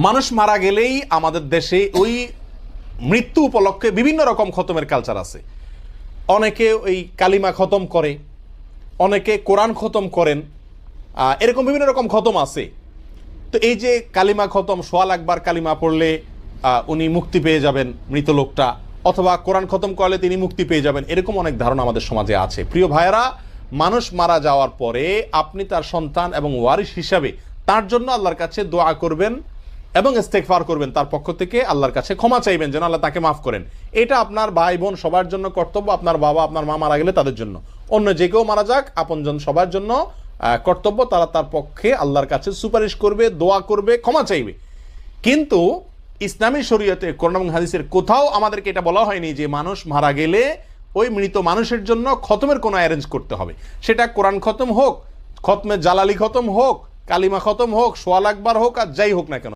মানুষ মারা গেলেই আমাদের দেশে ওই মৃত্যু উপলক্ষে বিভিন্ন রকম খতমের কালচার আছে। অনেকে ওই কালিমা খতম করে, অনেকে কোরআন খতম করেন, এরকম বিভিন্ন রকম খতম আছে। তো এই যে কালিমা খতম, সোয়াল একবার কালিমা পড়লে উনি মুক্তি পেয়ে যাবেন মৃত লোকটা, অথবা কোরআন খতম করলে তিনি মুক্তি পেয়ে যাবেন, এরকম অনেক ধারণা আমাদের সমাজে আছে। প্রিয় ভাইয়েরা, মানুষ মারা যাওয়ার পরে আপনি তার সন্তান এবং ওয়ারিস হিসাবে তার জন্য আল্লাহর কাছে দোয়া করবেন এবং ইস্তেগফার করবেন, তার পক্ষ থেকে আল্লাহর কাছে ক্ষমা চাইবেন যেন আল্লাহ তাকে মাফ করেন। এটা আপনার ভাই বোন সবার জন্য কর্তব্য। আপনার বাবা আপনার মা মারা গেলে তাদের জন্য, অন্য যে কেউ মারা যাক, আপনজন সবার জন্য কর্তব্য তারা তার পক্ষে আল্লাহর কাছে সুপারিশ করবে, দোয়া করবে, ক্ষমা চাইবে। কিন্তু ইসলামী শরীয়তে কোরআন এবং হাদিসের কোথাও আমাদেরকে এটা বলা হয়নি যে মানুষ মারা গেলে ওই মৃত মানুষের জন্য খতমের কোনো অ্যারেঞ্জ করতে হবে। সেটা কোরআন খতম হোক, খতমে জালালি খতম হোক, কালিমা খতম হোক, সোয়াল আকবার হোক, আর যাই হোক না কেন।